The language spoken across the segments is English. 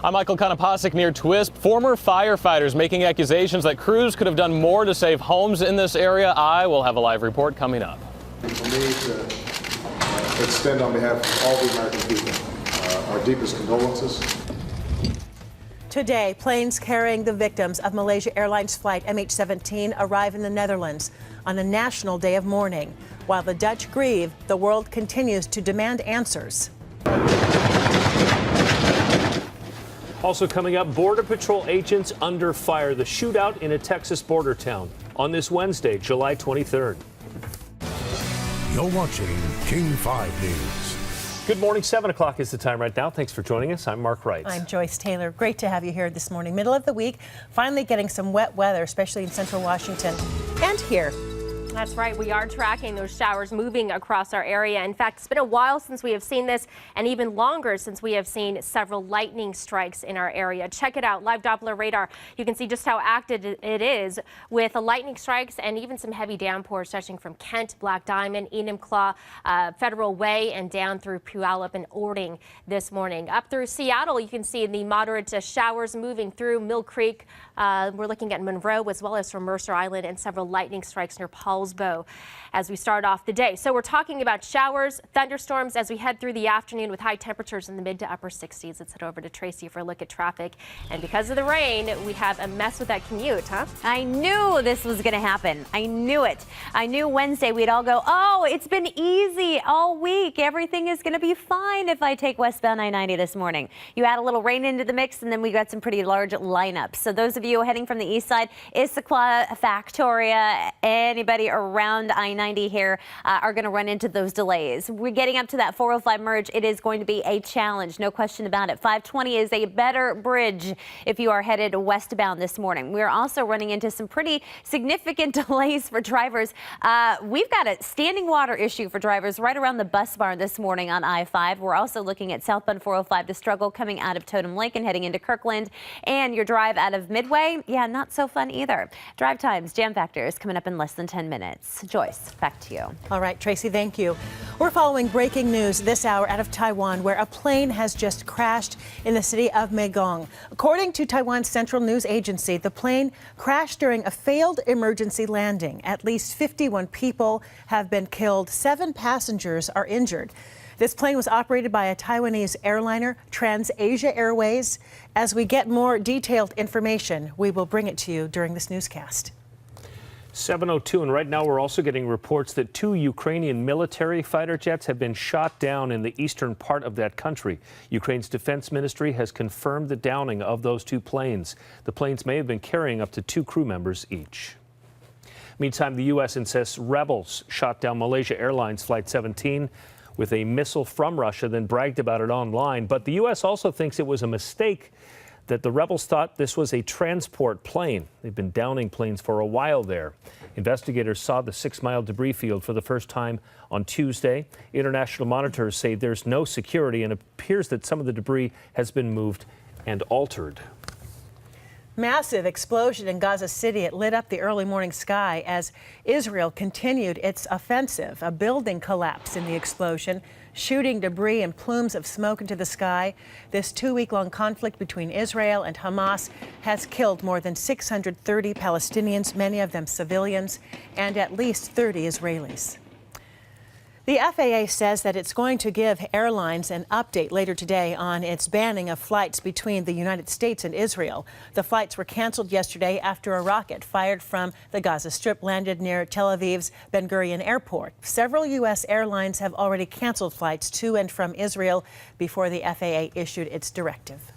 I'm Michael Konopasek near Twisp. Former firefighters making accusations that crews could have done more to save homes in this area. I will have a live report coming up. For me to extend on behalf of all the American people our deepest condolences. Today, planes carrying the victims of Malaysia Airlines flight MH17 arrive in the Netherlands on a national day of mourning. While the Dutch grieve, the world continues to demand answers. Also coming up, Border Patrol agents under fire. The shootout in a Texas border town on this Wednesday, July 23rd. You're watching King 5 News. Good morning. 7 o'clock is the time right now. Thanks for joining us. I'm Mark Wright. I'm Joyce Taylor. Great to have you here this morning. Middle of the week, finally getting some wet weather, especially in central Washington and here. That's right. We are tracking those showers moving across our area. In fact, it's been a while since we have seen this, and even longer since we have seen several lightning strikes in our area. Check it out. Live Doppler radar. You can see just how active it is with the lightning strikes and even some heavy downpours stretching from Kent, Black Diamond, Enumclaw, Federal Way, and down through Puyallup and Ording this morning. Up through Seattle, you can see the moderate showers moving through Mill Creek. We're looking at Monroe as well as from Mercer Island, and several lightning strikes near Paulsbo as we start off the day. So we're talking about showers, thunderstorms as we head through the afternoon with high temperatures in the mid to upper 60s. Let's head over to Tracy for a look at traffic. And because of the rain, we have a mess with that commute, huh? I knew this was going to happen. I knew it. I knew Wednesday we'd all go, oh, it's been easy all week. Everything is going to be fine if I take westbound I-90 this morning. You add a little rain into the mix, and then we got some pretty large lineups. So those of you heading from the east side, Issaquah, Factoria, anybody around I-90 here are going to run into those delays. We're getting up to that 405 merge. It is going to be a challenge, no question about it. 520 is a better bridge if you are headed westbound this morning. We're also running into some pretty significant delays for drivers. We've got a standing water issue for drivers right around the bus barn this morning on I-5. We're also looking at southbound 405 to struggle coming out of Totem Lake and heading into Kirkland. And your drive out of Midway, yeah, not so fun either. Drive times, jam factors coming up in less than 10 minutes. Joyce, back to you. All right, Tracy, thank you. We're following breaking news this hour out of Taiwan, where a plane has just crashed in the city of Megong. According to Taiwan's Central News Agency, the plane crashed during a failed emergency landing. At least 51 people have been killed. 7 passengers are injured. This plane was operated by a Taiwanese airliner, TransAsia Airways. As we get more detailed information, we will bring it to you during this newscast. 7:02, and right now we're also getting reports that 2 Ukrainian military fighter jets have been shot down in the eastern part of that country. Ukraine's defense ministry has confirmed the downing of those 2 planes. The planes may have been carrying up to 2 crew members each. Meantime, the U.S. insists rebels shot down Malaysia Airlines Flight 17 with a missile from Russia, then bragged about it online. But the U.S. also thinks it was a mistake, that the rebels thought this was a transport plane. They've been downing planes for a while there. Investigators saw the 6-mile debris field for the first time on Tuesday. International monitors say there's no security, and it appears that some of the debris has been moved and altered. Massive explosion in Gaza City. It lit up the early morning sky as Israel continued its offensive. A building collapsed in the explosion, shooting debris and plumes of smoke into the sky. This 2-week-long conflict between Israel and Hamas has killed more than 630 Palestinians, many of them civilians, and at least 30 Israelis. The FAA says that it's going to give airlines an update later today on its banning of flights between the United States and Israel. The flights were canceled yesterday after a rocket fired from the Gaza Strip landed near Tel Aviv's Ben Gurion Airport. Several U.S. airlines have already canceled flights to and from Israel before the FAA issued its directive.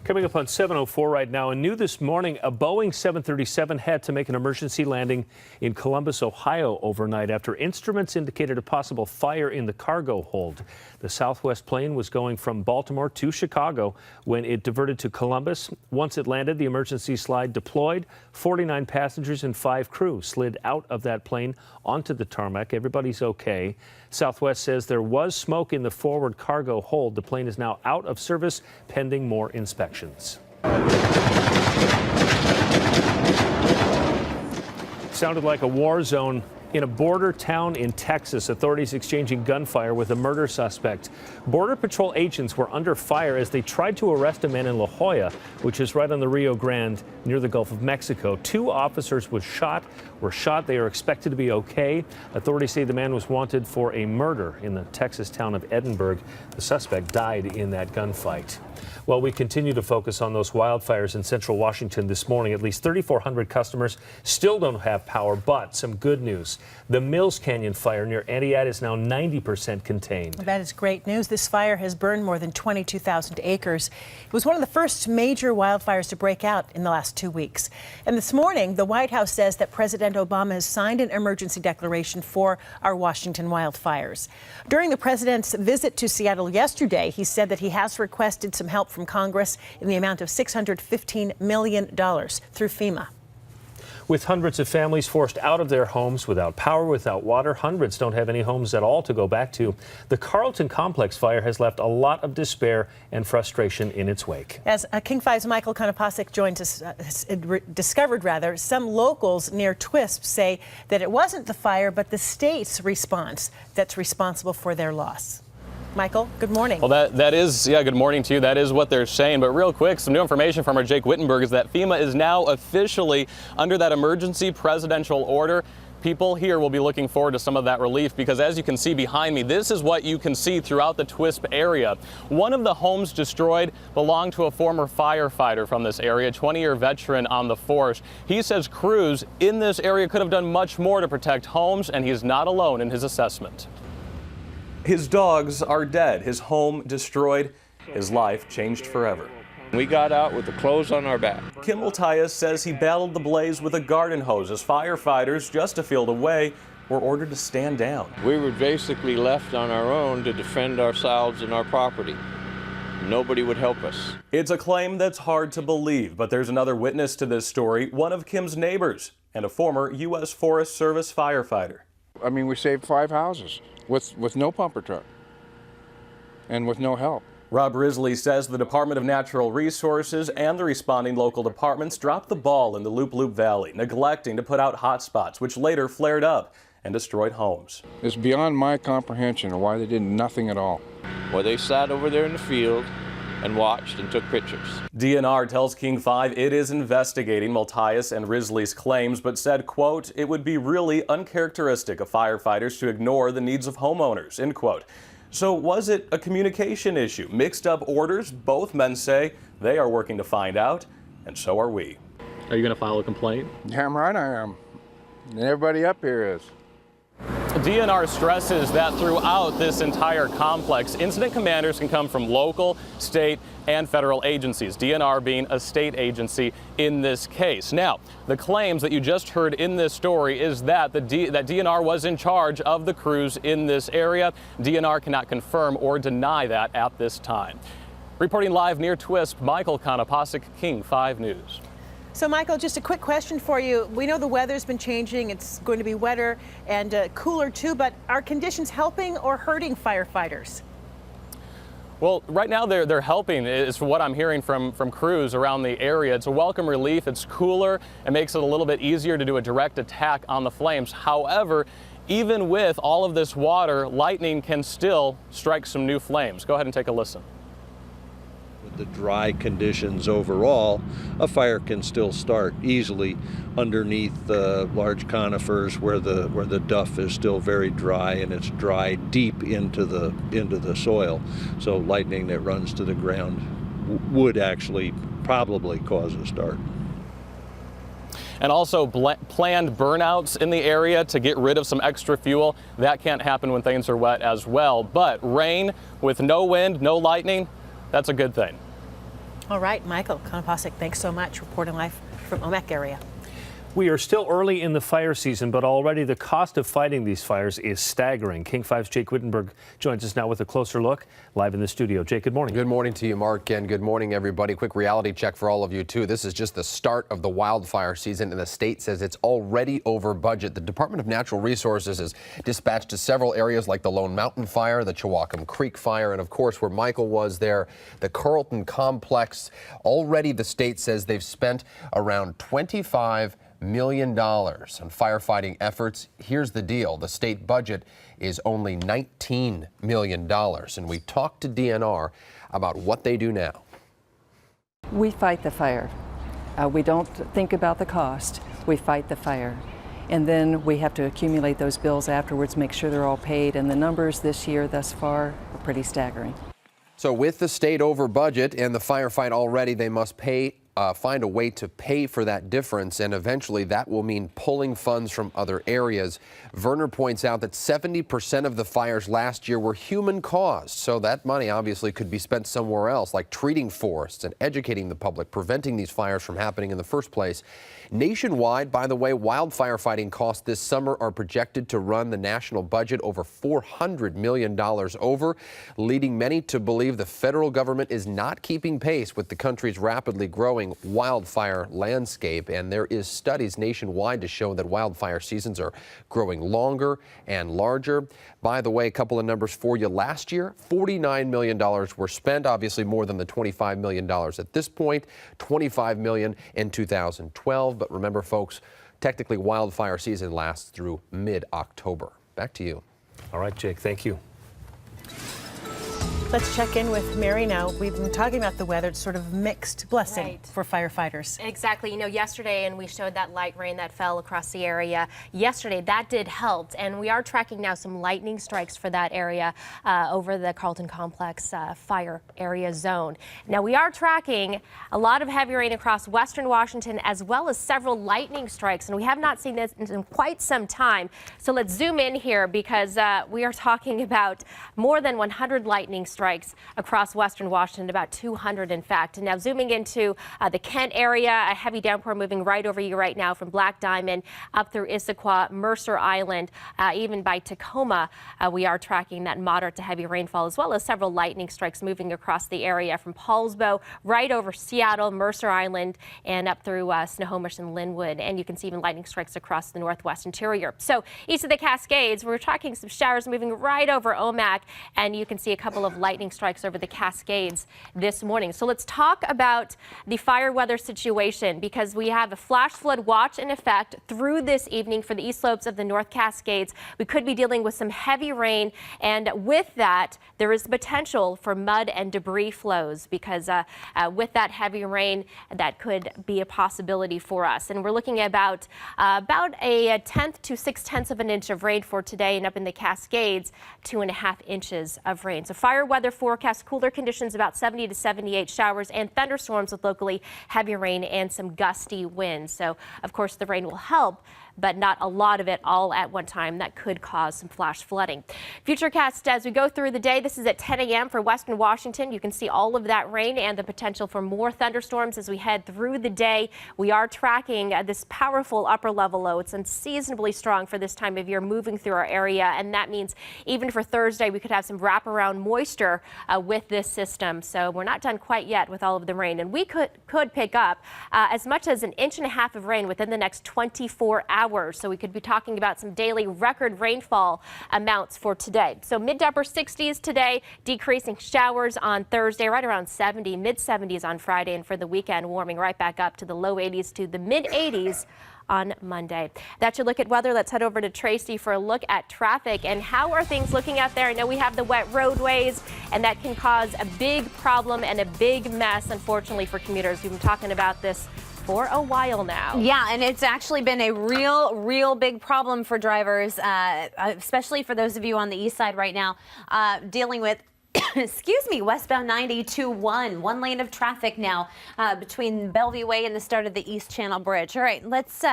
Coming up on 7:04 right now, and new this morning, a Boeing 737 had to make an emergency landing in Columbus, Ohio overnight after instruments indicated a possible fire in the cargo hold. The Southwest plane was going from Baltimore to Chicago when it diverted to Columbus. Once it landed, the emergency slide deployed. 49 passengers and 5 crew slid out of that plane onto the tarmac. Everybody's okay. Southwest says there was smoke in the forward cargo hold. The plane is now out of service pending more inspections. Sounded like a war zone In a border town in Texas, authorities exchanging gunfire with a murder suspect. Border Patrol agents were under fire as they tried to arrest a man in La Jolla, which is right on the Rio Grande near the Gulf of Mexico. 2 officers were shot. They are expected to be okay. Authorities say the man was wanted for a murder in the Texas town of Edinburgh. The suspect died in that gunfight. Well, we continue to focus on those wildfires in central Washington this morning. At least 3,400 customers still don't have power, but some good news. The Mills Canyon fire near Antioch is now 90% contained. That is great news. This fire has burned more than 22,000 acres. It was one of the first major wildfires to break out in the last 2 weeks. And this morning, the White House says that President Obama has signed an emergency declaration for our Washington wildfires. During the president's visit to Seattle yesterday, he said that he has requested some help from Congress in the amount of $615 million through FEMA. With hundreds of families forced out of their homes without power, without water, hundreds don't have any homes at all to go back to. The Carlton Complex fire has left a lot of despair and frustration in its wake. As King 5's Michael Konopasek joins us, discovered some locals near Twisp say that it wasn't the fire, but the state's response that's responsible for their loss. Michael, good morning. Well, that is, good morning to you. That is what they're saying. But real quick, some new information from our Jake Wittenberg is that FEMA is now officially under that emergency presidential order. People here will be looking forward to some of that relief because, as you can see behind me, this is what you can see throughout the Twisp area. One of the homes destroyed belonged to a former firefighter from this area, 20-year veteran on the force. He says crews in this area could have done much more to protect homes, and he is not alone in his assessment. His dogs are dead, his home destroyed, his life changed forever. We got out with the clothes on our back. Kim Multias says he battled the blaze with a garden hose as firefighters just a field away were ordered to stand down. We were basically left on our own to defend ourselves and our property. Nobody would help us. It's a claim that's hard to believe, but there's another witness to this story, one of Kim's neighbors and a former U.S. Forest Service firefighter. I mean, we saved 5 houses with no pumper truck and with no help. Rob Risley says the Department of Natural Resources and the responding local departments dropped the ball in the Loop Loop Valley, neglecting to put out hot spots, which later flared up and destroyed homes. It's beyond my comprehension of why they did nothing at all. Well, they sat over there in the field and watched and took pictures. DNR tells King 5 it is investigating Multias and Risley's claims, but said, quote, it would be really uncharacteristic of firefighters to ignore the needs of homeowners, end quote. So was it a communication issue? Mixed up orders? Both men say they are working to find out, and so are we. Are you going to file a complaint? Damn right I am. And everybody up here is. DNR stresses that throughout this entire complex, incident commanders can come from local, state, and federal agencies, DNR being a state agency in this case. Now, the claims that you just heard in this story is that that DNR was in charge of the crews in this area. DNR cannot confirm or deny that at this time. Reporting live near Twisp, Michael Konopasek, King 5 News. So, Michael, just a quick question for you. We know the weather's been changing. It's going to be wetter and cooler, too, but are conditions helping or hurting firefighters? Well, right now they're helping, is what I'm hearing from crews around the area. It's a welcome relief. It's cooler. It makes it a little bit easier to do a direct attack on the flames. However, even with all of this water, lightning can still strike some new flames. Go ahead and take a listen. With the dry conditions overall, a fire can still start easily underneath large conifers where the duff is still very dry and it's dry deep into the soil. So lightning that runs to the ground would actually probably cause a start. And also planned burnouts in the area to get rid of some extra fuel. That can't happen when things are wet as well. But rain with no wind, no lightning, that's a good thing. All right, Michael Konopasek, thanks so much. Reporting live from Omek area. We are still early in the fire season, but already the cost of fighting these fires is staggering. King 5's Jake Wittenberg joins us now with a closer look live in the studio. Jake, good morning. Good morning to you, Mark, and good morning, everybody. Quick reality check for all of you, too. This is just the start of the wildfire season, and the state says it's already over budget. The Department of Natural Resources has dispatched to several areas like the Lone Mountain Fire, the Chewacum Creek Fire, and, of course, where Michael was there, the Carlton Complex. Already the state says they've spent around $25 million on firefighting efforts. Here's the deal. The state budget is only $19 million. And we talked to DNR about what they do now. We fight the fire. We don't think about the cost. We fight the fire. And then we have to accumulate those bills afterwards, make sure they're all paid. And the numbers this year thus far are pretty staggering. So with the state over budget and the firefight already, they must find a way to pay for that difference, and eventually that will mean pulling funds from other areas. Werner points out that 70% of the fires last year were human caused, so that money obviously could be spent somewhere else, like treating forests and educating the public, preventing these fires from happening in the first place. Nationwide, by the way, wildfire fighting costs this summer are projected to run the national budget over $400 million over, leading many to believe the federal government is not keeping pace with the country's rapidly growing wildfire landscape. And there is studies nationwide to show that wildfire seasons are growing longer and larger. By the way, a couple of numbers for you. Last year, $49 million were spent, obviously more than the $25 million at this point, $25 million in 2012. But remember, folks, technically wildfire season lasts through mid-October. Back to you. All right, Jake, thank you. Let's check in with Mary now. We've been talking about the weather. It's sort of mixed blessing Right. for firefighters. Exactly. You know, yesterday, and we showed that light rain that fell across the area yesterday, that did help. And we are tracking now some lightning strikes for that area over the Carlton Complex fire area zone. Now, we are tracking a lot of heavy rain across western Washington, as well as several lightning strikes. And we have not seen this in quite some time. So let's zoom in here, because we are talking about more than 100 lightning strikes across western Washington, about 200 in fact. And now zooming into the Kent area, a heavy downpour moving right over you right now from Black Diamond up through Issaquah, Mercer Island, even by Tacoma. We are tracking that moderate to heavy rainfall, as well as several lightning strikes moving across the area from Paulsbo right over Seattle, Mercer Island, and up through Snohomish and Linwood. And you can see even lightning strikes across the northwest interior. So east of the Cascades, we're tracking some showers moving right over Omak, and you can see a couple of lightning strikes over the Cascades this morning. So let's talk about the fire weather situation, because we have a flash flood watch in effect through this evening for the east slopes of the North Cascades. We could be dealing with some heavy rain, and with that, there is the potential for mud and debris flows, because with that heavy rain, that could be a possibility for us. And we're looking at about a 1/10 to 6/10 of an inch of rain for today, and up in the Cascades, 2.5 inches of rain. So fire weather forecast, cooler conditions, about 70 to 78 showers and thunderstorms with locally heavy rain and some gusty winds. So, of course, the rain will help, but not a lot of it all at one time. That could cause some flash flooding. Futurecast as we go through the day. This is at 10 a.m. for western Washington. You can see all of that rain and the potential for more thunderstorms as we head through the day. We are tracking this powerful upper level low. It's unseasonably strong for this time of year moving through our area, and that means even for Thursday we could have some wraparound moisture with this system. So we're not done quite yet with all of the rain, and we could pick up as much as 1.5 inches of rain within the next 24 hours. So we could be talking about some daily record rainfall amounts for today. So mid to upper 60s today, decreasing showers on Thursday, right around 70, mid 70s on Friday, and for the weekend warming right back up to the low 80s to the mid 80s on Monday. That's your look at weather. Let's head over to Tracy for a look at traffic and how are things looking out there. I know we have the wet roadways, and that can cause a big problem and a big mess, unfortunately, for commuters. We've been talking about this for a while now. Yeah, and it's actually been a real big problem for drivers, especially for those of you on the east side right now, dealing with excuse me, westbound 92-1, one lane of traffic now between Bellevue Way and the start of the East Channel Bridge. All right, let's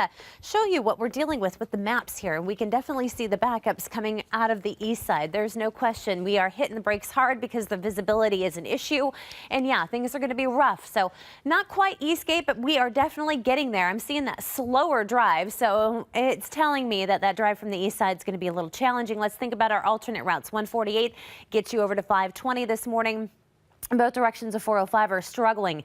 show you what we're dealing with the maps here. And we can definitely see the backups coming out of the east side. There's no question. We are hitting the brakes hard because the visibility is an issue. And yeah, things are going to be rough. So not quite Eastgate, but we are definitely getting there. I'm seeing that slower drive. So it's telling me that that drive from the east side is going to be a little challenging. Let's think about our alternate routes. 148 gets you over to 520 this morning. Both directions of 405 are struggling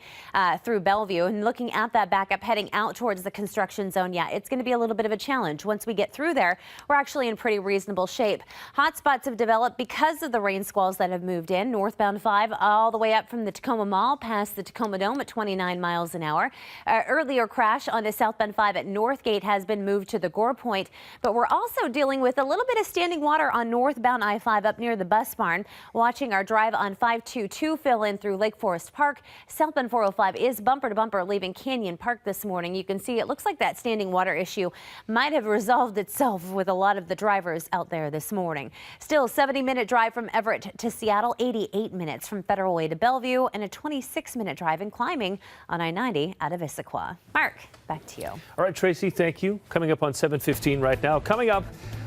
through Bellevue, and looking at that backup heading out towards the construction zone, yeah, it's going to be a little bit of a challenge. Once we get through there, we're actually in pretty reasonable shape. Hot spots have developed because of the rain squalls that have moved in. Northbound 5 all the way up from the Tacoma Mall past the Tacoma Dome at 29 miles an hour. Earlier crash onto southbound 5 at Northgate has been moved to the Gore Point, but we're also dealing with a little bit of standing water on northbound I-5 up near the bus barn. Watching our drive on 522 fill in through Lake Forest Park. Southbound 405 is bumper to bumper leaving Canyon Park this morning. You can see it looks like that standing water issue might have resolved itself with a lot of the drivers out there this morning. Still, 70-minute drive from Everett to Seattle, 88 minutes from Federal Way to Bellevue, and a 26-minute drive in climbing on I-90 out of Issaquah. Mark, back to you. All right, Tracy, thank you. Coming up on 7:15 right now. Coming up,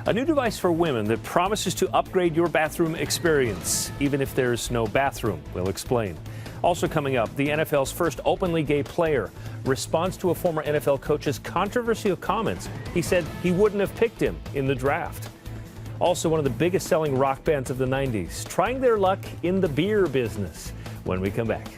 a new device for women that promises to upgrade your bathroom experience, even if there's no bathroom. We'll explain. Also coming up, the NFL's first openly gay player responds to a former NFL coach's controversial comments. He said he wouldn't have picked him in the draft. Also, one of the biggest selling rock bands of the 90s, trying their luck in the beer business when we come back.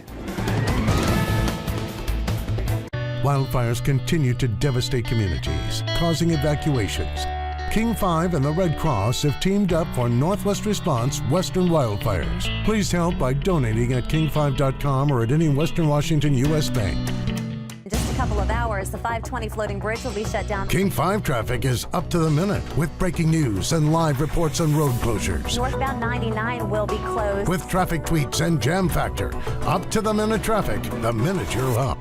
Wildfires continue to devastate communities, causing evacuations. King 5 and the Red Cross have teamed up for Northwest Response Western Wildfires. Please help by donating at king5.com or at any Western Washington U.S. bank. In just a couple of hours, the 520 floating bridge will be shut down. King 5 traffic is up to the minute with breaking news and live reports on road closures. Northbound 99 will be closed. With traffic tweets and jam factor. Up to the minute traffic, the minute you're up.